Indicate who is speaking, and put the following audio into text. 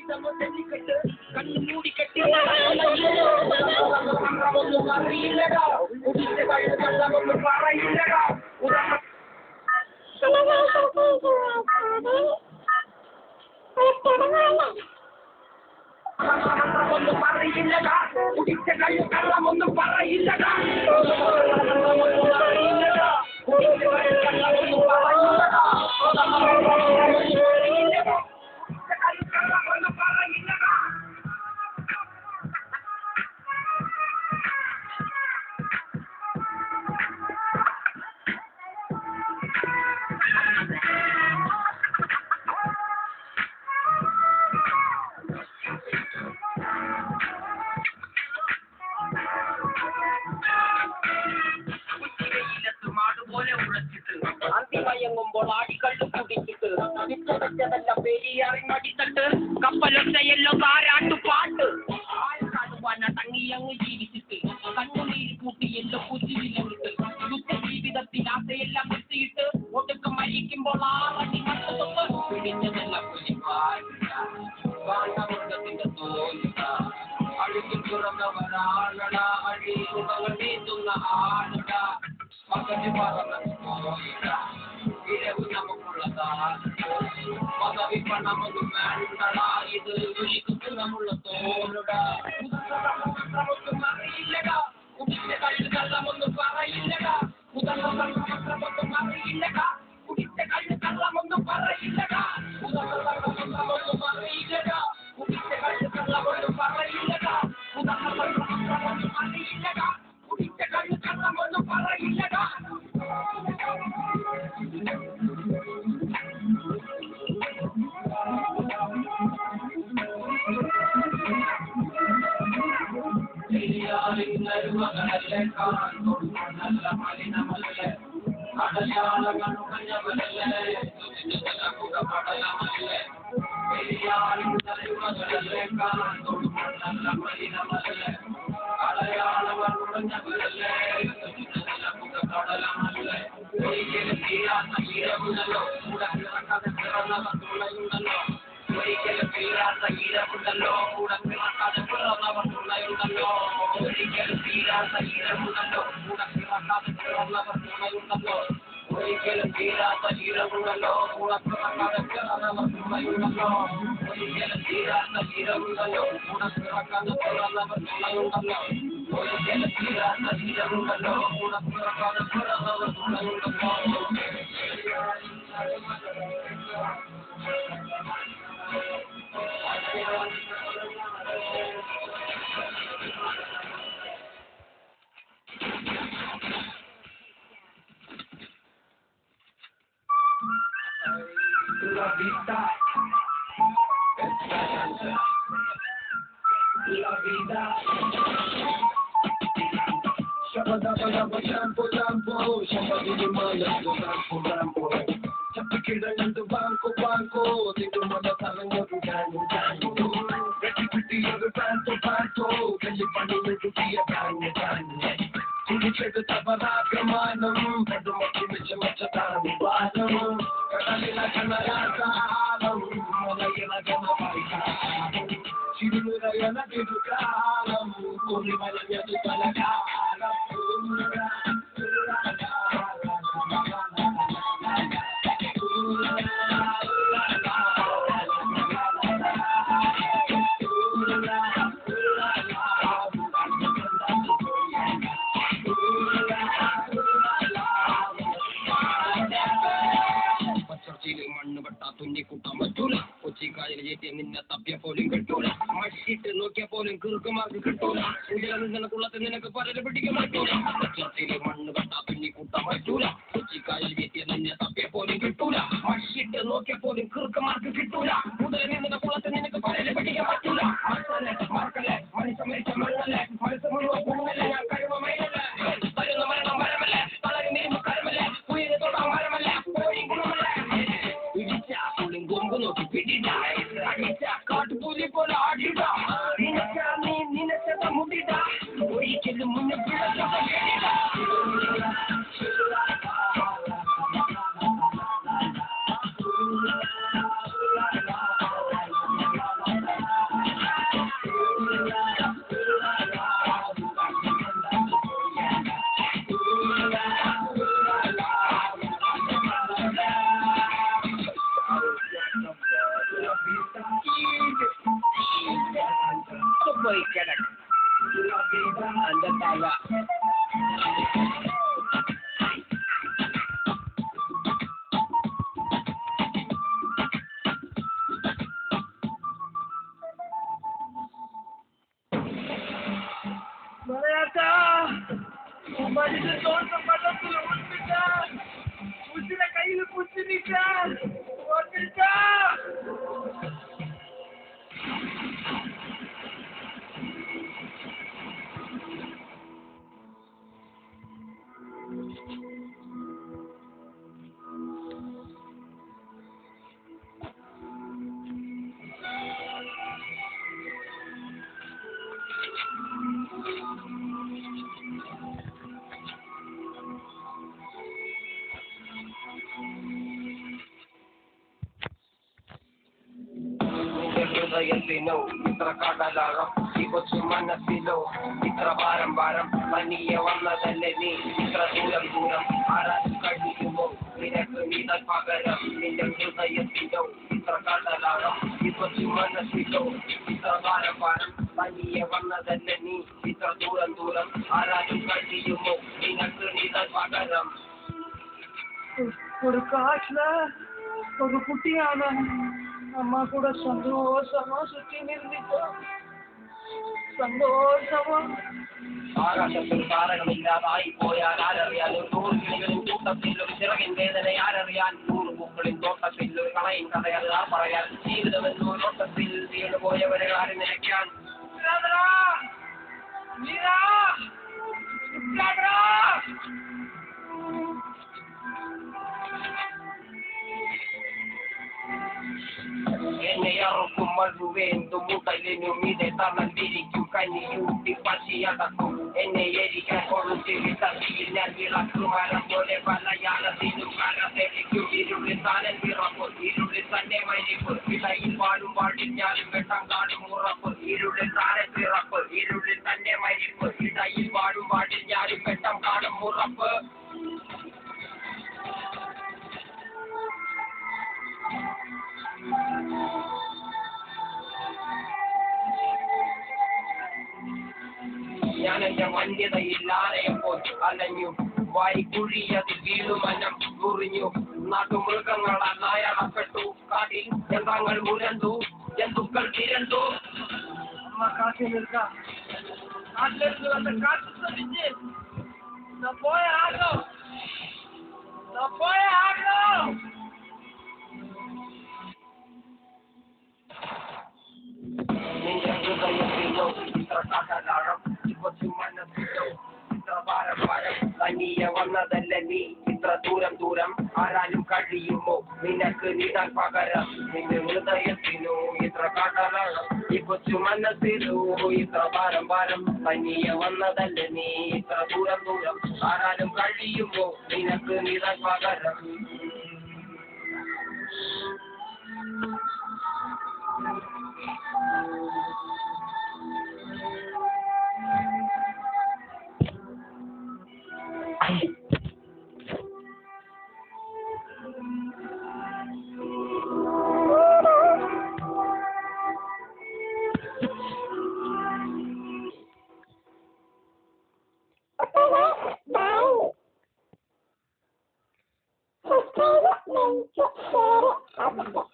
Speaker 1: കണ്ണു മൂടി കെട്ടി ഒന്നും പറയില്ലടാ കുടിച്ച കഴിവ് കള്ളമൊന്നും പറയില്ലടാ കുടിച്ച കഴിവ് കള്ളമൊന്നും പറയില്ലടാ കള്ളമൊന്നും പറയില്ലടാ അന്തിമയങ്ങുമ്പോൾ ആടിക്കള്ളു കുടിച്ചിട്ട് വിറ്റതെല്ലാം പെരിയാറി മടിത്തട്ട് കപ്പലൊറ്റയല്ലോ താരാട്ടുപാട്ട് ആൾക്കാടുവാന തങ്ങിയങ്ങ് ജീവിച്ചിട്ട് കണ്ണുനീര് കൂട്ടിയല്ലോ കുതിരിലിട്ട് യുദ്ധ ജീവിതത്തിൽ ആശയെല്ലാം നിർത്തിയിട്ട് ഒടുക്കം മരിക്കുമ്പോൾ ആറടി മട്ടത്തൊട്ട് പിടിച്ചതെല്ലാം പുലിപ്പാടിന്റെ തോലുക അഴുകിൽ തുറന്നവരാളട അഴിമുഖങ്ങൾ നീന്തുന്ന ആളുട പകല് പറന്നു പോയിട ഇരവ് നമുക്കുള്ളതാ പദവി പണമൊന്നും വേണ്ടടാ ഇത് വിളിക്കുന്നു നമ്മളുള്ള തോലുട ഒന്നും അറിയില്ലടാ കുടിച്ച കല്ല് കള്ളമൊന്നും പറയില്ലടാ മാത്രമൊന്നും അറിയില്ലടാ കുടിച്ച കല്ല് കള്ളമൊന്നും പറയില്ലടാ ഒന്നും അറിയില്ലടാ കുടിച്ച കല്ല് കള്ളമൊന്നും പറയില്ലടാ മാത്രമൊന്നും അറിയില്ലടാ കുടിച്ച കല്ല് കള്ളമൊന്നും പറയില്ലടാ മകളല്ലേ നല്ല മലിനമല്ലേ അടയാളങ്ങളുടഞ്ഞവരല്ലേ പടലമല്ലേ മകളല്ലേ നല്ല മലിനമല്ലേ അടയാളങ്ങളുടഞ്ഞവരല്ലേ പടലമല്ലേ ഒരിക്കലും തീരാത്ത ഈരമുണ്ടല്ലോ കൂടെ പിറക്കാതെ പിറന്നവർ തുണയുണ്ടല്ലോ ഒരിക്കലും തീരാത്ത ഈരമുണ്ടല്ലോ കൂടെ പിറക്കാതെ പിറന്നവർ തുണയുണ്ടല്ലോ ഒരിക്കലും തീരാത്ത ഈരമുണ്ടല്ലോ കൂടെ പിറക്കാതെ പിറന്നവർ തുണയുണ്ടല്ലോ ഒരിക്കലും തീരാത്ത ഈരമുണ്ടല്ലോ കൂടെ പിറക്കാതെ പിറന്നവർ തുണയുണ്ടല്ലോ ഒരിക്കലും തീരാത്ത ഈരമുണ്ടല്ലോ കൂടെ പിറക്കാതെ പിറന്നവർ തുണയുണ്ടല്ലോ ഒരിക്കലും തീരാത്ത ഈരമുണ്ടല്ലോ കൂടെ പിറക്കാതെ പിറന്നവർ തുണയുണ്ടല്ലോ La vida, la vida. Shabada bada jambo jambo, shabadi di mana jambo jambo. Chapikida nandu banko banko, tindu mana sarango jango jango. Reti piti yoru panto panto, kalli pani yoru kiya jango jango. Kuni chega tabara kamanam, padu maki mecha mecha tanu banam. Kadalila kanayata alam, malayala kana paikalam. Chirura yana tirukalam, kuni malaya tukalakalam. നിന്നെ തപ്പിയ പോലും കിട്ടൂല മഷിട്ട് നോക്കിയ പോലും കിറുക്കുമാർക്ക് കിട്ടൂല നിന്നെ കുളത്തിൽ നിനക്ക് പലരും പിടിക്കാൻ പറ്റൂല മണ്ണ് കട്ടാ തുന്നി കൂട്ടാൻ പറ്റൂല കൊച്ചിക്കായൽ വീട്ടിൽ നിന്നെ തപ്പിയ പോലും കിട്ടൂല മഷിട്ട് നോക്കിയ പോലും കിറുക്കുമാർക്ക് കിട്ടൂല നിന്നെ കുളത്തിൽ നിനക്ക് പലരും പിടിക്കാൻ പറ്റൂല മറക്കല്ലേ മനുഷ്യ മരിച്ച മണ്ണല്ലേ മനസ്സ് മുഴുവൻ പൊണ്ണല്ലേ ഞാൻ കഴിവമേലല്ലേ തരുന്ന മരണം മരമല്ലേ തളരി നീരുമ്പ് കരമല്ലേ ഉയരെ തൊടാൻ മരമല്ലേ പോയി ഗുണമല്ലേ ഇടിച്ചാ പോലും കൊമ്പ് നോക്കി പിടിച്ചാ കാട്ടുപൂലി പോലെ ആടിടാ നീ നിനച്ചത മുടിടാ ഒരിക്കലും മുന്നേ പിഴച്ചത കേടിടാ പോയി കിടക്കും എന്റെ തല.
Speaker 2: പൂച്ചിന്റെ കയ്യിൽ പൂച്ചി നിൽക്കാൻ
Speaker 1: ഹൃദയത്തിനോ ഇത്ര കടലാഴം ഈ കൊച്ചു മനസ്സിലോ ഇത്ര ഭാരം ഭാരം തനിയെ വന്നതല്ലേ നീ ഇത്ര ദൂരം ദൂരം ആരാനും കഴിയുമോ നിനക്ക് നീതൽ പകരം നിന്റെ ഹൃദയത്തിനോ ഇത്ര കടലാഴം ഈ കൊച്ചു മനസ്സിലോ ഇത്ര ഭാരം ഭാരം തനിയെ വന്നതല്ലേ നീ ഇത്ര ദൂരം ദൂരം ആരാനും കഴിയുമോ നിനക്ക് നീതൽ പകരം.
Speaker 2: ஒரு காட்டுல ஒரு குட்டியான அம்மா கூட சந்தோஷமா சுத்தி நிறுத்திட்டோம். സന്തോഷമാ.
Speaker 1: ആകാശത്തിൽ താരങ്ങളില്ലാതായി പോയാൽ ആരറിയാൻ ഒരു നൂറുകിളികളിൻ കൂട്ടത്തിൽ ഒരു ചിറകിൻ വേദന ആരറിയാൻ 100 പൂക്കളിൻ തോട്ടത്തിൽ ഒരു കളയിൻ കഥയത് ആ പറയാൻ ജീവിതമെന്നോ നോട്ടത്തിൽ വീണുപോയവരെ ആര് നിലയ്ക്കാൻ. എന്നെ അറുക്കും മഴുവേന്തും മുതലിനും ഇതെ തണലിരിക്കും കനിയൂട്ടി പശിയടക്കും എന്നെ എരിക്കാൻ കൊളുത്തിരി തട്ടിയിൽ ഞാൻ വിളക്കും മരം പോലെ പലയാളത്തിനും കരതെളിക്കും ഇരുളിൽ താനൻ പിറപ്പ് ഇരുളിൽ തന്നെ മരിപ്പ് ഇടയിൽ വാഴും വാടിൽ ഞാനും വെട്ടം കാണും ഉറപ്പ് ഇരുളിൽ താനൻ പിറപ്പ് ഇരുളിൽ തന്നെ മരിപ്പ് ഇടയിൽ വാഴും വാടിൽ ഞാനും വെട്ടം കാണും ഉറപ്പ്. ഞാൻ എന്റെ വന്യതയില്ലാതെയപ്പോൾ അലഞ്ഞു വായിക്കുഴിയതിൽ വീണു മനം മുറിഞ്ഞു നാട്ടുമൃഗങ്ങളാൽ നായടപ്പെട്ടു കാട്ടിൽ യന്ത്രങ്ങൾ മുരണ്ടു ജന്തുക്കൾ തിരണ്ടു.
Speaker 2: அம்மா காட்டில் இருக்கா? காட்டுல இருந்து வந்த காற்று சொல்லிச்சு நான் போய் ஆகணும்.
Speaker 1: നിന്റെ ഹൃദയത്തിലോ ഇത്ര കടലാഴം ഈ കൊച്ചു മനസ്സിലോ ഇത്ര ഭാരം ഭാരം തനിയെ വന്നതല്ല നീ ഇത്ര ദൂരം ദൂരം ആരാനും കഴിയുമോ നിനക്ക് നീതാൻ പകരം. നിന്റെ ഹൃദയത്തിലോ ഇത്ര കടലാഴം ഈ കൊച്ചു മനസ്സിലോ ഇത്ര ഭാരം ഭാരം തനിയെ വന്നതല്ല നീ ഇത്ര ദൂരം ദൂരം ആരാനും കഴിയുമോ നിനക്ക് നീതാൻ പകരം.
Speaker 3: Subscribe, like, share,